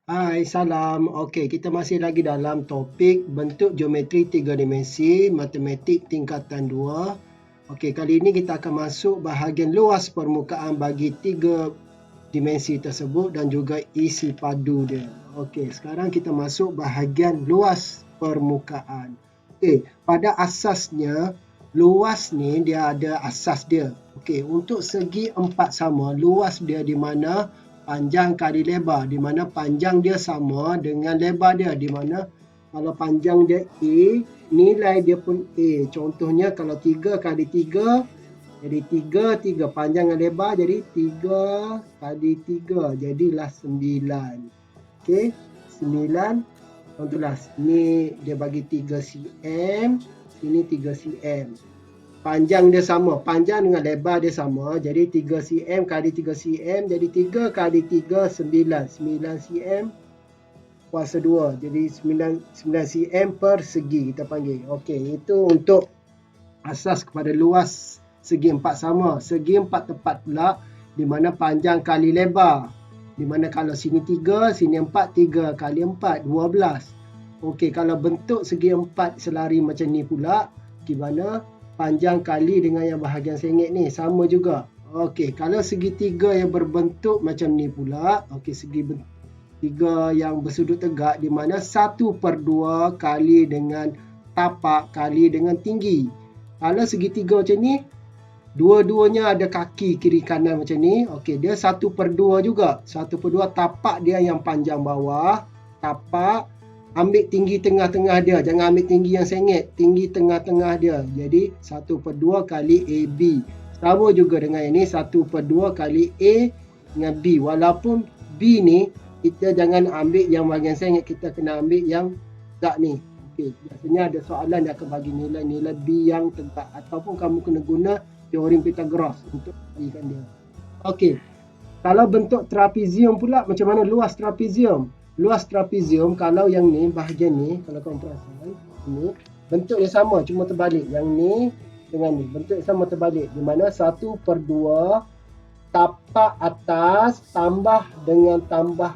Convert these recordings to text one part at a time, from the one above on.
Hai, salam. Okey, kita masih lagi dalam topik bentuk geometri tiga dimensi, matematik tingkatan 2. Okey, kali ini kita akan masuk bahagian luas permukaan bagi tiga dimensi tersebut dan juga isi padu dia. Okey, sekarang kita masuk bahagian luas permukaan. Okey, pada asasnya, luas ni dia ada asas dia. Okey, untuk segi empat sama, luas dia di mana panjang kali lebar, di mana panjang dia sama dengan lebar dia, di mana kalau panjang dia A, nilai dia pun A. Contohnya kalau 3 kali 3, jadi 3 panjang dan lebar, jadi 3 kali 3, jadilah 9. Okey, 9. Contohlah, ni dia bagi 3 cm, sini 3 cm. Panjang dia sama, panjang dengan lebar dia sama, jadi 3 cm kali 3 cm, jadi 3 kali 3, 9. 9 cm kuasa 2, jadi 9 cm per segi kita panggil. Okey, itu untuk asas kepada luas segi empat sama. Segi empat tepat pula di mana panjang kali lebar. Di mana kalau sini 3, sini 4, 3 kali 4, 12. Okey, kalau bentuk segi empat selari macam ni pula, di mana panjang kali dengan yang bahagian sengit ni sama juga. Okey, kalau segitiga yang berbentuk macam ni pula, okey, segi tiga yang bersudut tegak di mana 1/2 kali dengan tapak kali dengan tinggi. Kalau segitiga macam ni, dua-duanya ada kaki kiri kanan macam ni. Okey, dia 1/2 juga. 1/2 tapak dia yang panjang bawah. Tapak, ambil tinggi tengah-tengah dia. Jangan ambil tinggi yang sengit. Tinggi tengah-tengah dia. Jadi 1/2 kali AB. Sama juga dengan ini 1/2 kali A dengan B. Walaupun B ni, kita jangan ambil yang bahagian sengit. Kita kena ambil yang tegak ni. Okay. Biasanya ada soalan dia akan bagi nilai-nilai B yang tegak. Ataupun kamu kena guna teorem Pythagoras untuk berikan dia. Okey. Kalau bentuk trapezium pula, macam mana luas trapezium? Luas trapezium, kalau yang ni, bahagian ni, kalau kamu perasan, ni, bentuk dia sama, cuma terbalik. Yang ni dengan ni, bentuk dia sama terbalik. Di mana 1/2 tapak atas tambah dengan tapak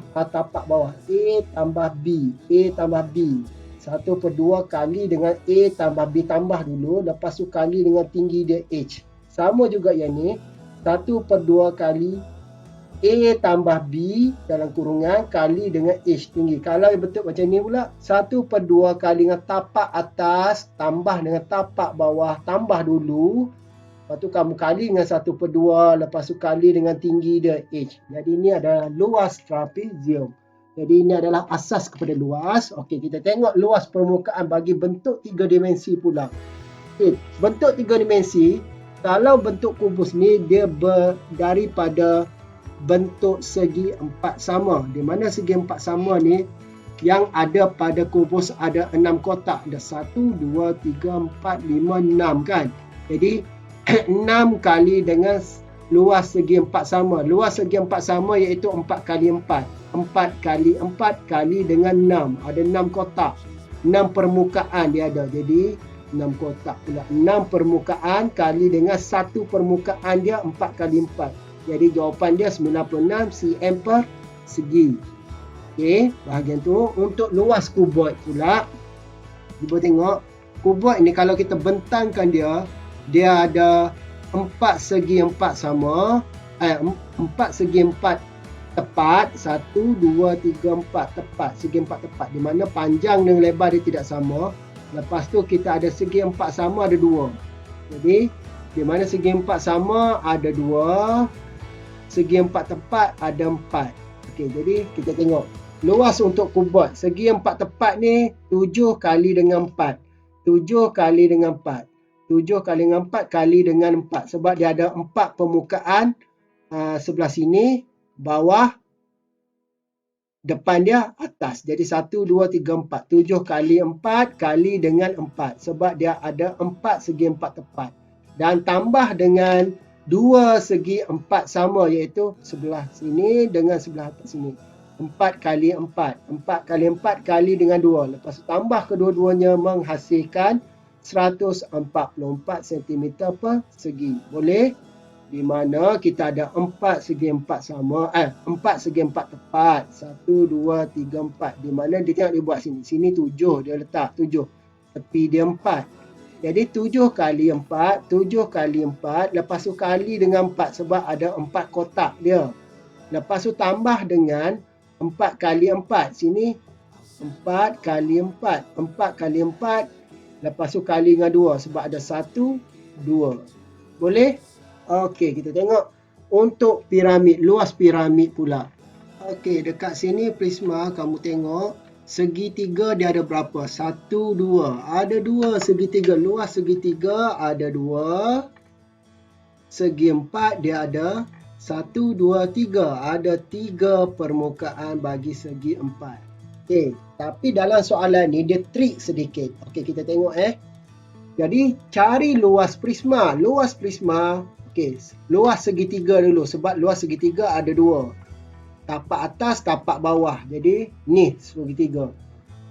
bawah. A tambah B. A tambah B. 1/2 kali dengan A tambah B tambah dulu. Lepas tu kali dengan tinggi dia H. Sama juga yang ni. 1/2 kali A tambah B dalam kurungan kali dengan H tinggi. Kalau yang bentuk macam ni pula. 1/2 kali dengan tapak atas tambah dengan tapak bawah tambah dulu. Lepas tu kamu kali dengan 1/2, lepas tu kali dengan tinggi dia H. Jadi ini adalah luas trapezium. Jadi ini adalah asas kepada luas. Okey, kita tengok luas permukaan bagi bentuk tiga dimensi pula. Okey, bentuk tiga dimensi, kalau bentuk kubus ni dia daripada bentuk segi empat sama. Di mana segi empat sama ni yang ada pada kubus ada 6 kotak. Ada 1, 2, 3, 4, 5, 6 kan. Jadi 6 kali dengan luas segi empat sama. Luas segi empat sama iaitu 4 kali 4. 4 kali 4 kali dengan 6. Ada 6 kotak. 6 permukaan dia ada. Jadi 6 kotak pula. 6 permukaan kali dengan 1 permukaan dia 4 kali 4. Jadi jawapan dia 96 cm per segi. Okey, bahagian tu. Untuk luas kuboid pula, cuba tengok. Kuboid ni kalau kita bentangkan dia, dia ada 4 segi 4 sama. 4 segi 4 tepat. 1, 2, 3, 4 tepat. Segi 4 tepat. Di mana panjang dan lebar dia tidak sama. Lepas tu kita ada segi 4 sama ada 2. Jadi di mana segi 4 sama ada 2. Segi 4 tepat ada 4. Okey, jadi kita tengok. Luas untuk kuboid. Segi 4 tepat ni 7 kali dengan 4. 7 kali dengan 4. 7 kali dengan 4 kali dengan 4. Sebab dia ada 4 permukaan sebelah sini, bawah, depan dia, atas. Jadi 1, 2, 3, 4. 7 kali 4 kali dengan 4. Sebab dia ada 4 segi 4 tepat. Dan tambah dengan 2 segi 4 sama iaitu sebelah sini dengan sebelah atas sini. 4 kali 4. 4 kali 4 kali dengan 2. Lepas tu tambah kedua-duanya menghasilkan 144 cm per segi. Boleh? Di mana kita ada 4 segi 4 sama, 4 segi 4 tepat. 1, 2, 3, 4. Di mana dia tengok dia buat sini. Sini 7, dia letak 7. Tepi dia 4. Jadi 7 kali 4, 7 kali 4. Lepas tu kali dengan 4 sebab ada 4 kotak dia. Lepas tu tambah dengan 4 kali 4. Sini 4 kali 4. 4 kali 4. Lepas tu kali dengan 2 sebab ada 1, 2. Boleh? Okey, kita tengok untuk piramid, luas piramid pula. Okey, dekat sini prisma kamu tengok segitiga dia ada berapa? 1, 2. Ada 2 segitiga. Luas segitiga ada 2. Segi 4 dia ada 1, 2, 3. Ada 3 permukaan bagi segi 4. Okey, tapi dalam soalan ni dia trik sedikit. Okey, kita tengok Jadi cari luas prisma. Luas prisma, okey, luas segitiga dulu sebab luas segitiga ada 2. Tapak atas, tapak bawah. Jadi ni segitiga.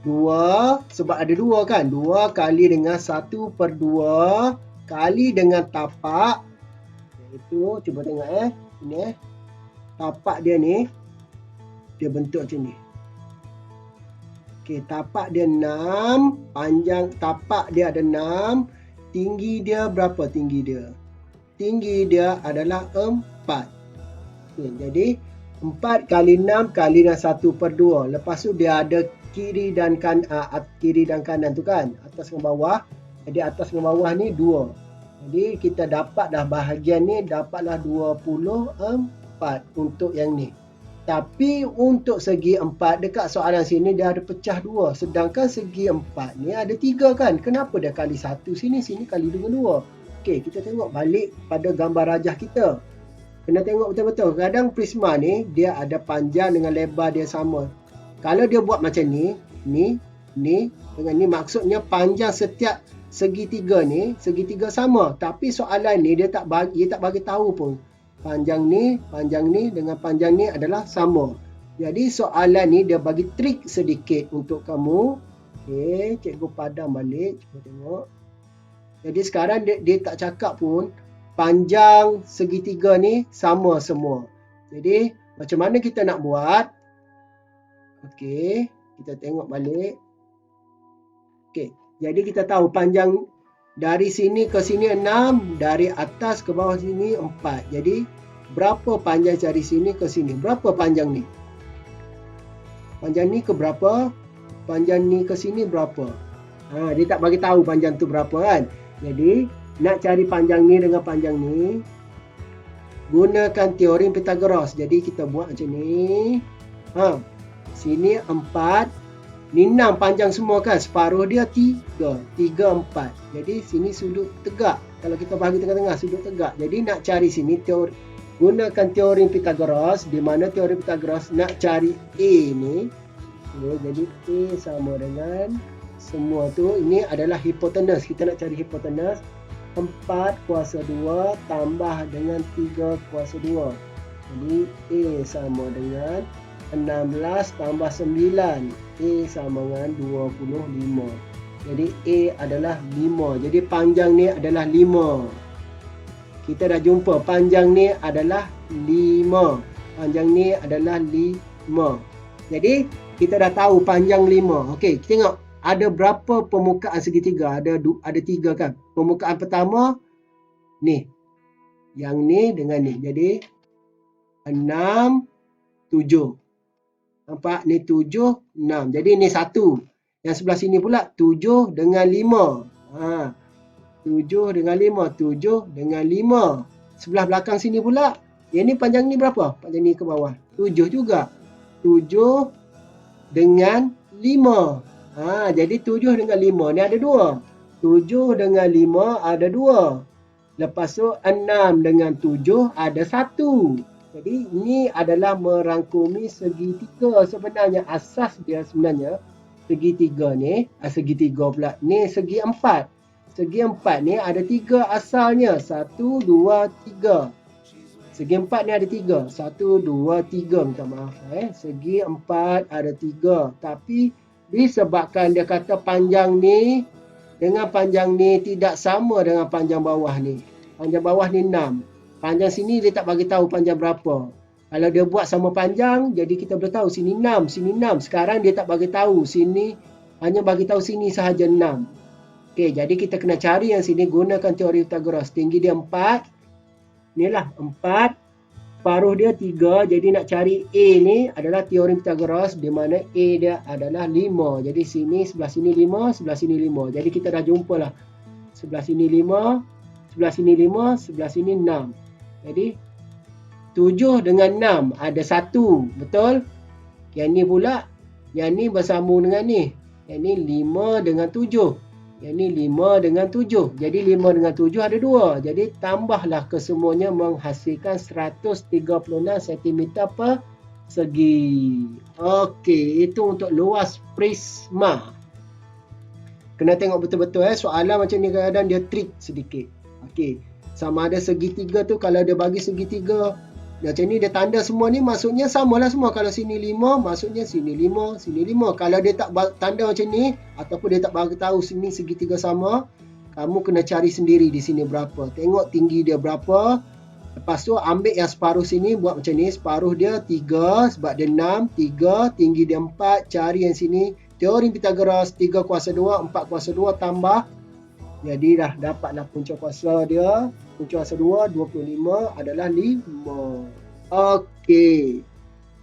2 sebab ada 2 kan. 2 kali dengan 1/2 kali dengan tapak. Itu cuba tengok ini tapak dia ni dia bentuk macam ni. Okey, tapak dia 6, panjang tapak dia ada 6, tinggi dia berapa tinggi dia? Tinggi dia adalah 4. Okey, jadi 4 kali 6 kali dengan 1/2. Lepas tu dia ada kiri dan kanan tu kan, atas dengan bawah. Jadi atas dengan bawah ni 2. Jadi kita dapat dah bahagian ni dapatlah 24 untuk yang ni. Tapi untuk segi 4 dekat soalan sini dia ada pecah 2. Sedangkan segi 4 ni ada 3 kan. Kenapa dia kali 1 sini, sini kali dengan 2. Okey, kita tengok balik pada gambar rajah kita. Kena tengok betul-betul. Kadang prisma ni dia ada panjang dengan lebar dia sama. Kalau dia buat macam ni dengan ni maksudnya panjang setiap segitiga ni, segitiga sama. Tapi soalan ni dia tak bagi tahu pun. Panjang ni dengan panjang ni adalah sama. Jadi soalan ni dia bagi trik sedikit untuk kamu. Okey, cikgu padam balik. Cuba tengok. Jadi sekarang dia tak cakap pun panjang segitiga ni sama semua. Jadi macam mana kita nak buat? Okey, kita tengok balik. Okey, jadi kita tahu panjang dari sini ke sini 6, dari atas ke bawah sini 4. Jadi berapa panjang dari sini ke sini? Berapa panjang ni? Panjang ni ke berapa? Panjang ni ke sini berapa? Dia tak bagi tahu panjang tu berapa kan. Jadi nak cari panjang ni dengan panjang ni, gunakan teorem Pythagoras. Jadi kita buat macam ni. Sini 4. Ni 6 panjang semua kan. Separuh dia 3. 3, 4. Jadi sini sudut tegak. Kalau kita bahagi tengah-tengah sudut tegak. Jadi nak cari sini gunakan teorem Pythagoras. Di mana teorem Pythagoras nak cari A ni. Jadi A sama dengan semua tu. Ini adalah hipotenus. Kita nak cari hipotenus. 4 kuasa 2 tambah dengan 3 kuasa 2. Jadi A sama dengan 16 tambah 9. A sama dengan 25. Jadi A adalah 5. Jadi panjang ni adalah 5. Kita dah jumpa panjang ni adalah 5. Panjang ni adalah 5. Jadi kita dah tahu panjang 5. Okey, kita tengok ada berapa permukaan segitiga? Ada 3 kan. Permukaan pertama ni. Yang ni dengan ni. Jadi 6, 7. Nampak? Ni 7, 6. Jadi ni 1. Yang sebelah sini pula 7 dengan 5. 7 dengan 5. 7 dengan 5. Sebelah belakang sini pula. Yang ni panjang ni berapa? Panjang ni ke bawah. 7 juga. 7 dengan 5. Jadi 7 dengan 5 ni ada 2. 7 dengan 5 ada 2. Lepas tu 6 dengan 7 ada 1. Jadi ini adalah merangkumi segitiga. Sebenarnya asas dia sebenarnya segitiga ni, segitiga pula. Ni segi 4. Segi 4 ni ada 3 asalnya. 1, 2, 3. Segi 4 ni ada 3. 1, 2, 3. Minta maaf. Segi 4 ada 3. Tapi disebabkan dia kata panjang ni dengan panjang ni tidak sama dengan panjang bawah ni. Panjang bawah ni 6. Panjang sini dia tak bagi tahu panjang berapa. Kalau dia buat sama panjang, jadi kita boleh tahu sini 6, sini 6. Sekarang dia tak bagi tahu, sini hanya bagi tahu sini sahaja 6. Okey, jadi kita kena cari yang sini gunakan teori Pythagoras. Tinggi dia 4. Inilah 4. Separuh dia 3. Jadi nak cari A ni adalah teori Pythagoras di mana A dia adalah 5. Jadi sini sebelah sini 5, sebelah sini 5. Jadi kita dah jumpa lah. Sebelah sini 5, sebelah sini 5, sebelah sini 6. Jadi 7 dengan 6 ada 1. Betul? Yang ni pula, yang ni bersambung dengan ni. Yang ni 5 dengan 7. Yang ni 5 dengan 7. Jadi 5 dengan 7 ada 2. Jadi tambahlah kesemuanya menghasilkan 136 cm per segi. Okey, itu untuk luas prisma. Kena tengok betul-betul soalan macam ni kadang-kadang dia trik sedikit. Okey, sama ada segitiga tu kalau dia bagi segitiga macam ni dia tanda semua ni maksudnya samalah semua. Kalau sini 5 maksudnya sini 5, sini 5. Kalau dia tak tanda macam ni ataupun dia tak bagi tahu sini segitiga sama, kamu kena cari sendiri di sini berapa. Tengok tinggi dia berapa. Lepas tu ambil yang separuh sini buat macam ni. Separuh dia 3 sebab dia 6, 3, tinggi dia 4. Cari yang sini. Teori Pythagoras 3 kuasa 2, 4 kuasa 2 tambah. Jadi dah dapatlah punca kuasa dia. Punca kuasa 2, 25 adalah 5. Okey.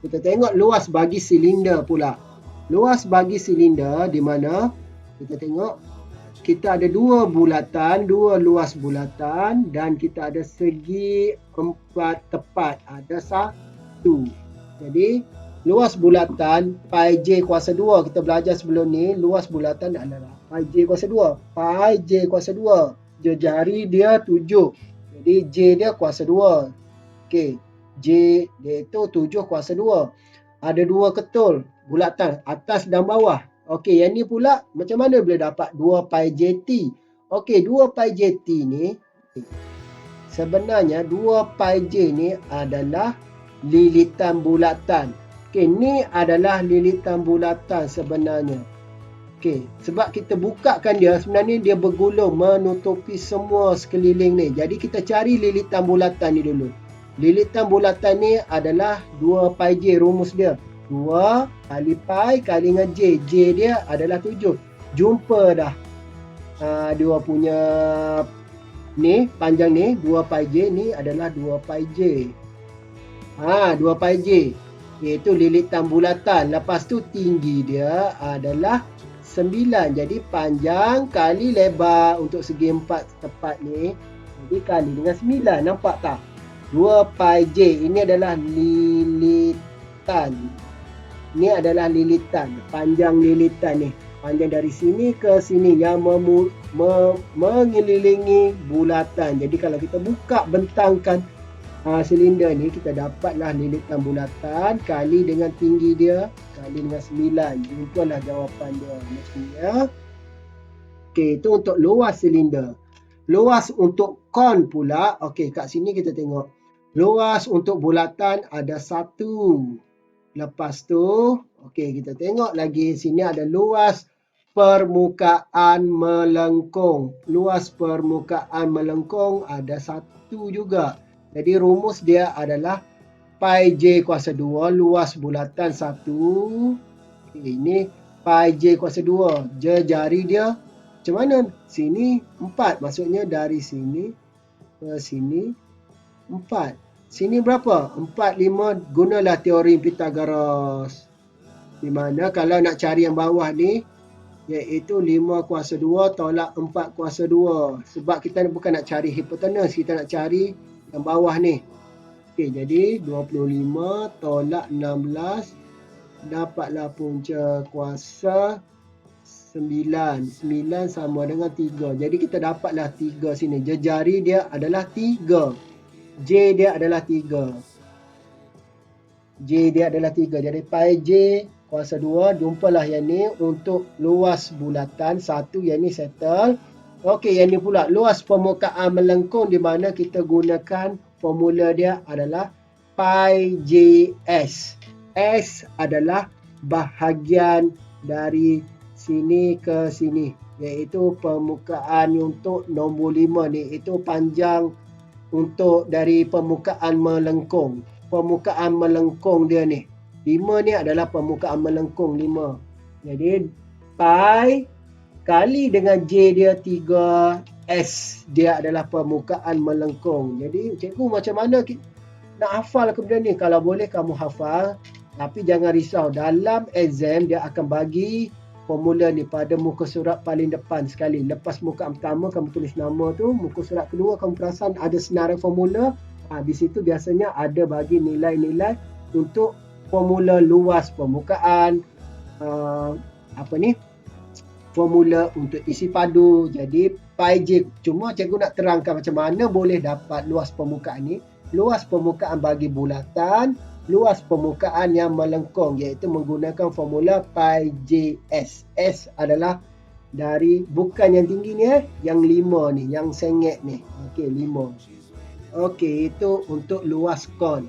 Kita tengok luas bagi silinder pula. Luas bagi silinder di mana kita tengok kita ada dua bulatan, dua luas bulatan dan kita ada segi 4 tepat. Ada 1. Jadi luas bulatan pi j kuasa 2 kita belajar sebelum ni. Luas bulatan adalah pi j kuasa 2. Pi j kuasa 2. Jari dia 7. Jadi j dia kuasa 2. Okey. J dia itu 7 kuasa 2. Ada dua ketul bulatan atas dan bawah. Okey, yang ni pula macam mana boleh dapat 2 pi jt? Okey, 2 pi jt ni sebenarnya 2 pi j ni adalah lilitan bulatan. Okey, ni adalah lilitan bulatan sebenarnya. Okey, sebab kita bukakan dia sebenarnya dia bergulung menutupi semua sekeliling ni. Jadi kita cari lilitan bulatan ni dulu. Lilitan bulatan ni adalah 2 pi j rumus dia. 2 kali pi kali dengan j. J dia adalah 7. Jumpa dah. Dia punya ni panjang ni 2 pi j ni adalah 2 pi j. 2 pi j iaitu lilitan bulatan. Lepas tu tinggi dia adalah 9. Jadi panjang kali lebar untuk segi 4 tepat ni. Jadi kali dengan 9. Nampak tak? 2 pi j ini adalah lilitan. Ini adalah lilitan. Panjang lilitan ni. Panjang dari sini ke sini yang mengelilingi bulatan. Jadi kalau kita buka bentangkan silinder ni, kita dapatlah lilitan bulatan kali dengan tinggi dia kali dengan 9. Jumpalah jawapan dia macam ni ya. Okey, itu untuk luas silinder. Luas untuk kon pula. Okey, kat sini kita tengok. Luas untuk bulatan ada 1. Lepas tu, okey, kita tengok lagi sini ada luas permukaan melengkung. Luas permukaan melengkung ada 1 juga. Jadi rumus dia adalah pi j kuasa 2 luas bulatan 1. Okay, ini pi j kuasa 2. Jari dia macam mana? Sini 4. Maksudnya dari sini ke sini 4. Sini berapa? 4, 5. Gunalah teori Pythagoras. Di mana kalau nak cari yang bawah ni iaitu 5 kuasa 2 tolak 4 kuasa 2. Sebab kita bukan nak cari hipotenus, kita nak cari yang bawah ni. Okey, jadi 25 tolak 16 dapatlah punca kuasa 9. 9 sama dengan 3. Jadi kita dapatlah 3 sini. Jari dia adalah 3. J dia adalah 3. J dia adalah 3. Jadi pi J kuasa 2. Jumpalah yang ni untuk luas bulatan 1. Yang ni settle. Okey, yang ni pula luas permukaan melengkung di mana kita gunakan formula dia adalah pi JS. S adalah bahagian dari sini ke sini. Iaitu permukaan untuk nombor 5 ni. Itu panjang untuk dari permukaan melengkung. Permukaan melengkung dia ni. 5 ni adalah permukaan melengkung 5. Jadi pi kali dengan J dia 3S. Dia adalah permukaan melengkung. Jadi cikgu macam mana nak hafal ke benda ni? Kalau boleh kamu hafal. Tapi jangan risau. Dalam exam dia akan bagi formula ni pada muka surat paling depan sekali. Lepas muka pertama kamu tulis nama tu, muka surat kedua kamu perasan ada senarai formula. Di situ biasanya ada bagi nilai-nilai untuk formula luas permukaan, formula untuk isi padu. Jadi pi j. Cuma cikgu nak terangkan macam mana boleh dapat luas permukaan ni. Luas permukaan bagi bulatan, luas permukaan yang melengkung, iaitu menggunakan formula pi j s. S adalah dari bukan yang tinggi ni, yang 5 ni, yang sengit ni. Okey, 5. Okey, itu untuk luas kon.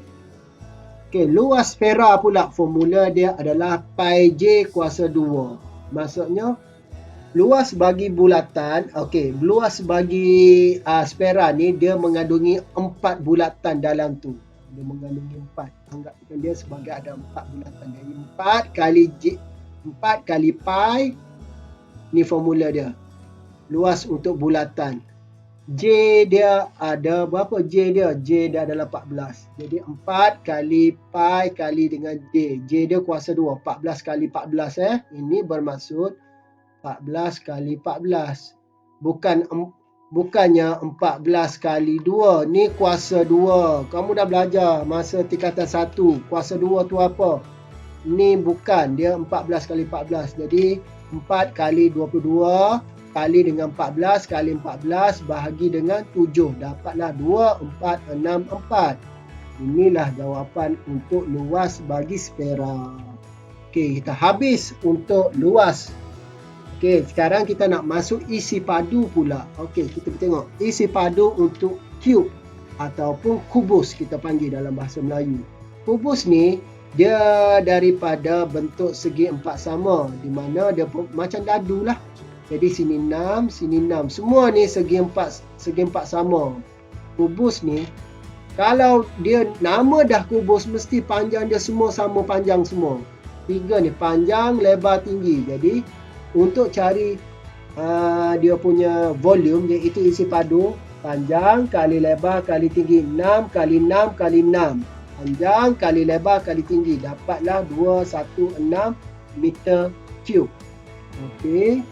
Okey, luas sfera pula formula dia adalah pi j kuasa 2. Maksudnya luas bagi bulatan, luas bagi sfera ni dia mengandungi 4 bulatan dalam tu. Dia mengandungi 4. Anggapkan dia sebagai ada 4 bulatan. Jadi 4 kali pi ni formula dia. Luas untuk bulatan. J dia ada berapa J dia? J dia adalah 14. Jadi 4 kali pi kali dengan J. J dia kuasa 2. 14 kali 14 Ini bermaksud 14 kali 14. Bukannya 14 kali 2. Ni kuasa 2. Kamu dah belajar masa tingkatan 1. Kuasa 2 tu apa? Ni bukan. Dia 14 kali 14. Jadi 4 kali 22 kali dengan 14 kali 14 bahagi dengan 7. Dapatlah 2, 4, 6, 4. Inilah jawapan untuk luas bagi sfera. Okey, kita habis untuk luas. Okey, sekarang kita nak masuk isi padu pula. Okey, kita tengok isi padu untuk cube ataupun kubus kita panggil dalam bahasa Melayu. Kubus ni dia daripada bentuk segi 4 sama, di mana dia macam dadu lah. Jadi sini 6, sini 6. Semua ni segi 4 sama. Kubus ni kalau dia nama dah kubus mesti panjang dia semua sama panjang semua. 3 ni panjang, lebar, tinggi. Jadi untuk cari dia punya volume, iaitu isi padu, panjang kali lebar kali tinggi, 6 kali 6 kali 6. Panjang kali lebar kali tinggi. Dapatlah 216 meter cube. Okey.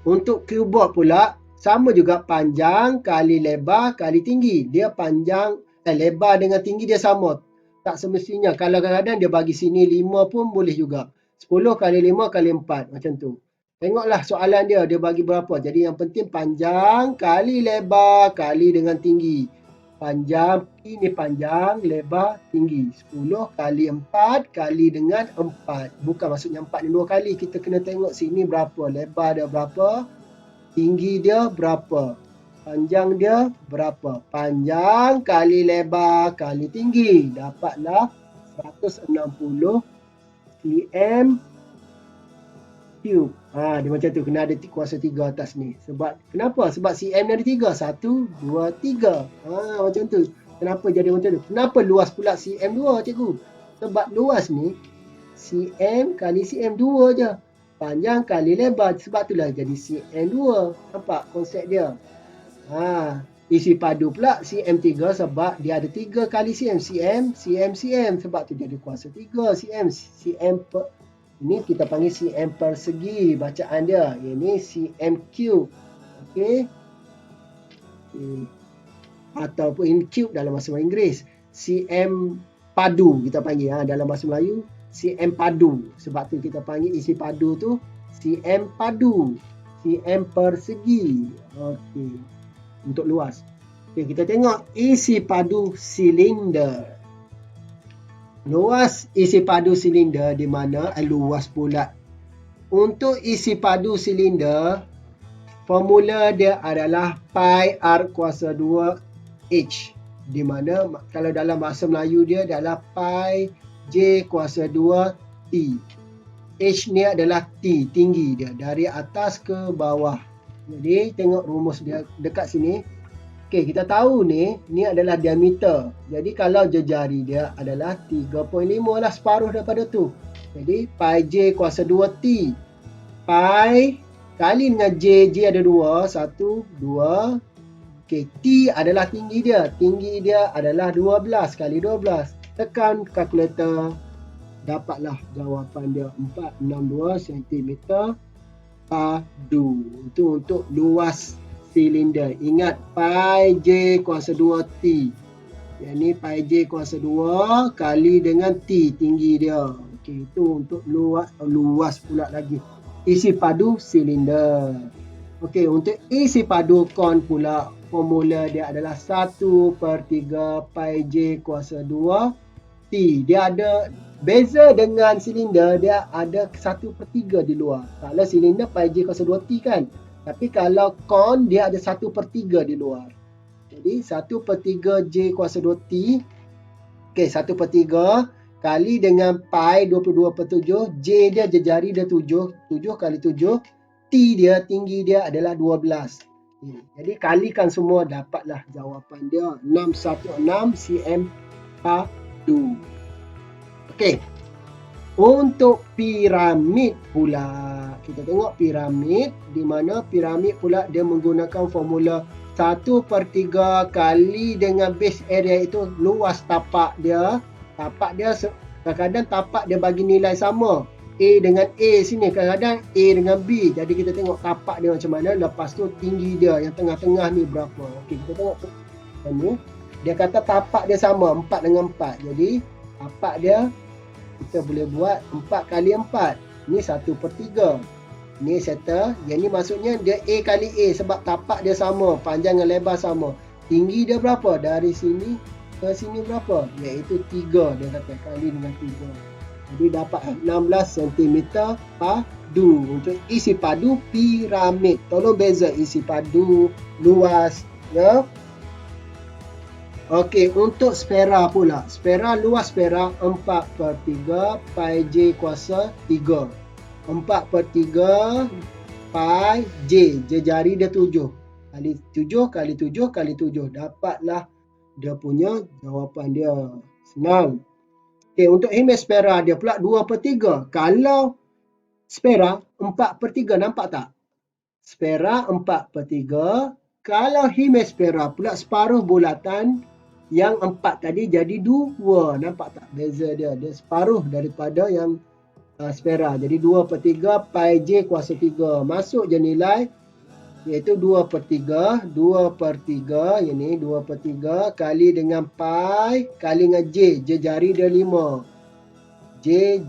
Untuk cubeboard pula, sama juga panjang kali lebar kali tinggi. Dia panjang, lebar dengan tinggi dia sama. Tak semestinya. Kalau kadang-kadang dia bagi sini 5 pun boleh juga. 10 kali 5 kali 4. Macam tu. Tengoklah soalan dia. Dia bagi berapa. Jadi yang penting panjang kali lebar kali dengan tinggi. Panjang. Ini panjang, lebar, tinggi. 10 kali 4 kali dengan 4. Bukan maksudnya 4 ni 2 kali. Kita kena tengok sini berapa. Lebar dia berapa. Tinggi dia berapa. Panjang dia berapa. Panjang kali lebar kali tinggi. Dapatlah 160 cm cube. Dia macam tu. Kena ada kuasa 3 atas ni. Kenapa? Sebab cm ni ada 3. 1, 2, 3. Macam tu. Kenapa jadi macam tu? Kenapa luas pula cm 2 cikgu? Sebab luas ni cm kali cm 2 je. Panjang kali lebar. Sebab itulah jadi cm 2. Nampak konsep dia? Isi padu pula cm 3 sebab dia ada 3 kali cm. Cm. Sebab tu jadi kuasa 3 cm. Ini kita panggil cm persegi bacaan dia. Ini cm cube. Okey. Ataupun in cube dalam bahasa Inggeris. cm padu kita panggil. Dalam bahasa Melayu cm padu. Sebab tu kita panggil isi padu tu cm padu. cm persegi. Okey. Untuk luas. Okay, kita tengok isi padu silinder. Luas isi padu silinder di mana luas bulat. Untuk isi padu silinder, formula dia adalah pi r kuasa 2 h. Di mana kalau dalam bahasa Melayu dia adalah pi j kuasa 2 t. H ni adalah t, tinggi dia dari atas ke bawah. Jadi tengok rumus dia dekat sini. Okey, kita tahu ni adalah diameter. Jadi kalau jejari dia adalah 3.5 lah, separuh daripada tu. Jadi pi j kuasa 2T. Pi kali dengan J ada 2, 1, 2. Okey, T adalah tinggi dia. Tinggi dia adalah 12 kali 12. Tekan kalkulator. Dapatlah jawapan dia 462 cm padu. Itu untuk luas silinder. Ingat pi j kuasa 2T. Yang ni pi j kuasa 2 kali dengan T, tinggi dia. Okey, itu untuk luas pula lagi. Isi padu silinder. Okey, untuk isi padu kon pula, formula dia adalah 1/3 pi j kuasa 2 T. Dia ada beza dengan silinder, dia ada 1/3 di luar. Kalau silinder pi j kuasa 2T kan. Tapi kalau kon dia ada 1/3 di luar. Jadi 1/3 J kuasa 2T. Okey, 1/3 kali dengan pi 22/7. J dia jejari dia 7. 7 kali 7. T dia, tinggi dia adalah 12. Jadi kalikan semua, dapatlah jawapan dia 616 cm padu. Okey. Untuk piramid pula, kita tengok piramid, di mana piramid pula dia menggunakan formula 1/3 kali dengan base area, itu luas tapak dia. Tapak dia kadang-kadang tapak dia bagi nilai sama. A dengan A sini, kadang-kadang A dengan B. Jadi kita tengok tapak dia macam mana, lepas tu tinggi dia yang tengah-tengah ni berapa. Okey, kita tengok ni. Dia kata tapak dia sama, 4 dengan 4. Jadi tapak dia kita boleh buat 4 kali 4. Ni 1/3. Ni settle. Yang ni maksudnya dia A kali A sebab tapak dia sama, panjang dan lebar sama. Tinggi dia berapa? Dari sini ke sini berapa? Iaitu 3. Dia kata kali dengan 3. Jadi dapat 16 cm padu untuk isi padu piramid. Tolong beza isi padu, luas, ya. Okey, untuk sfera pula. Sfera, luas sfera 4/3 pi j kuasa 3. 4/3 pi j. Jejari dia 7. Kali 7 kali 7 kali 7. Dapatlah dia punya jawapan dia. Senang. Okey, untuk hemisfera dia pula 2/3. Kalau sfera 4/3, nampak tak? Sfera 4/3. Kalau hemisfera pula separuh bulatan, yang 4 tadi jadi 2. Nampak tak beza dia? Dia separuh daripada yang sfera. Jadi 2/3 pi j kuasa 3. Masuk je nilai, iaitu 2/3. 2/3, yang ni 2/3 kali dengan pi kali dengan j. Jari dia 5. J.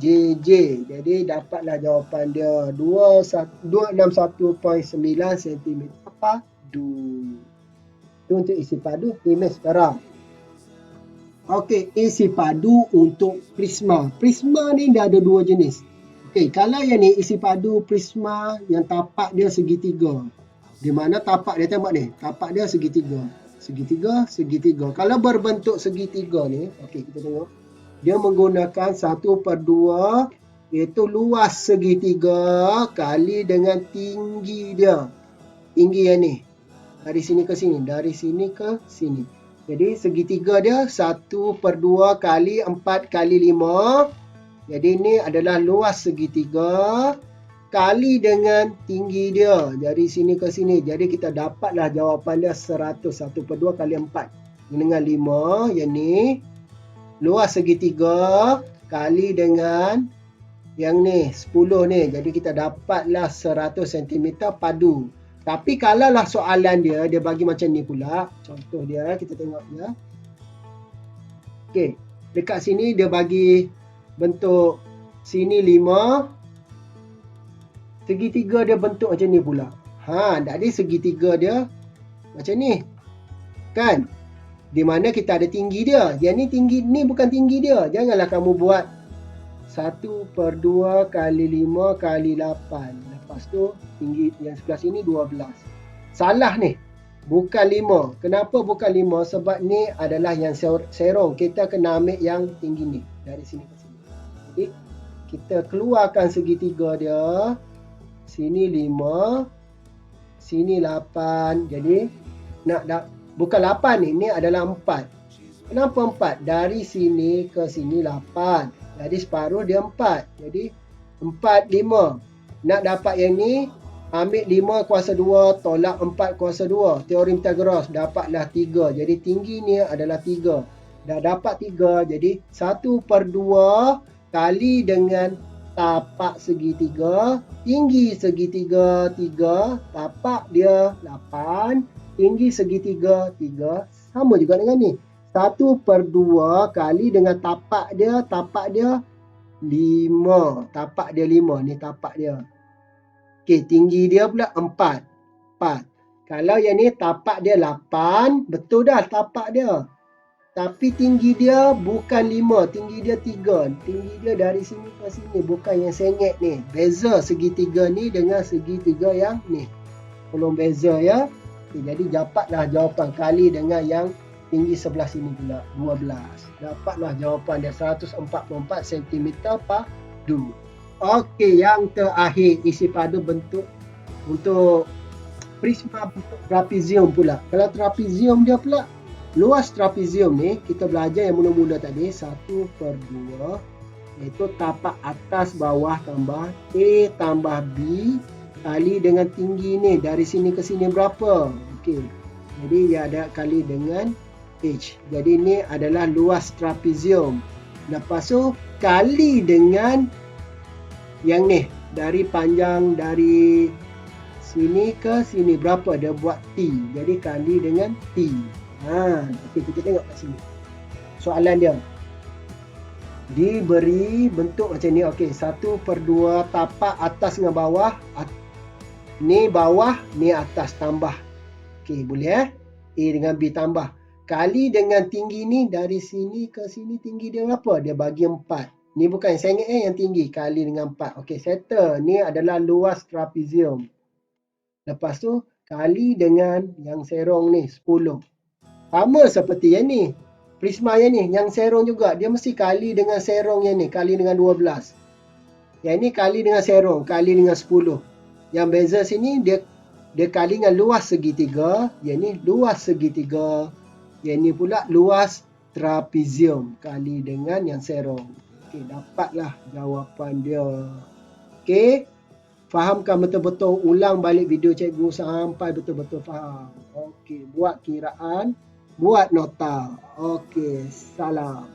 Jadi dapatlah jawapan dia 261.9 cm padu. Itu untuk isi padu hemisfera. Okey, isi padu untuk prisma. Prisma ni dah ada 2 jenis. Okey, kalau yang ni isi padu prisma yang tapak dia segitiga. Di mana tapak dia, tengok ni, tapak dia segitiga. Segitiga. Kalau berbentuk segitiga ni, okey, kita tengok. Dia menggunakan 1/2, iaitu luas segitiga kali dengan tinggi dia. Tinggi yang ni. Dari sini ke sini, dari sini ke sini. Jadi segitiga dia 1/2 kali 4 kali 5. Jadi ini adalah luas segitiga kali dengan tinggi dia. Dari sini ke sini. Jadi kita dapatlah jawapan dia 100. 1/2 kali 4 dengan 5. Yang ni luas segitiga kali dengan yang ni 10 ni. Jadi kita dapatlah 100 cm padu. Tapi kalaulah soalan dia bagi macam ni pula. Contoh dia, kita tengok dia. Okey, dekat sini dia bagi bentuk sini 5. Segitiga dia bentuk macam ni pula. Jadi segitiga dia macam ni. Kan? Di mana kita ada tinggi dia. Yang ni tinggi, ni bukan tinggi dia. Janganlah kamu buat 1/2 kali 5 kali 8. Lepas tu tinggi yang sebelah sini 12. Salah ni. Bukan 5. Kenapa bukan 5? Sebab ni adalah yang serong. Kita kena ambil yang tinggi ni. Dari sini ke sini. Jadi kita keluarkan segitiga dia. Sini 5. Sini 8. Jadi nak Bukan 8 ni, ini adalah 4. Kenapa 4? Dari sini ke sini 8. Jadi separuh dia 4. Jadi 4, 5. Nak dapat yang ni, ambil 5 kuasa 2 tolak 4 kuasa 2. Teorem Pythagoras, dapatlah 3. Jadi tinggi ni adalah 3. Dah dapat 3, jadi 1/2 kali dengan tapak segitiga. Tinggi segitiga 3, tapak dia 8. Tinggi segitiga 3, sama juga dengan ni. 1/2 kali dengan tapak dia 5. Tapak dia 5, ni tapak dia. Okey, tinggi dia pula 4. Kalau yang ni tapak dia 8, betul dah tapak dia. Tapi tinggi dia bukan 5, tinggi dia 3. Tinggi dia dari sini ke sini, bukan yang sengit ni. Beza segitiga ni dengan segitiga yang ni. Tolong beza ya. Okay, jadi dapatlah jawapan kali dengan yang tinggi sebelah sini pula, 12. Dapatlah jawapan dia 144 cm padu. Okey, yang terakhir isi padu bentuk untuk prisma bentuk trapezium pula. Kalau trapezium dia pula, luas trapezium ni kita belajar yang mula-mula tadi 1/2 iaitu tapak atas bawah tambah A tambah B kali dengan tinggi ni dari sini ke sini berapa. Okey. Jadi dia ada kali dengan H. Jadi ni adalah luas trapezium. Lepas tu kali dengan yang ni dari panjang dari sini ke sini berapa dia buat T. Jadi kali dengan T. Okay, kita tengok kat sini. Soalan dia. Diberi bentuk macam ni. Okey, 1/2 tapak atas dengan bawah. Ni bawah, ni atas tambah. Okey, boleh A dengan B tambah. Kali dengan tinggi ni dari sini ke sini tinggi dia berapa? Dia bagi 4. Ni bukan yang sengit yang tinggi. Kali dengan 4. Okey, settle. Ni adalah luas trapezium. Lepas tu kali dengan yang serong ni 10. Sama seperti yang ni. Prisma yang ni, yang serong juga. Dia mesti kali dengan serong yang ni. Kali dengan 12. Yang ni kali dengan serong. Kali dengan 10. Yang beza sini, dia kali dengan luas segitiga. Yang ni luas segitiga. Yang ni pula luas trapezium. Kali dengan yang serong. Okey, dapatlah jawapan dia. Okey. Fahamkan betul-betul, ulang balik video cikgu sampai betul-betul faham. Okey, buat kiraan. Buat nota. Okey, salam.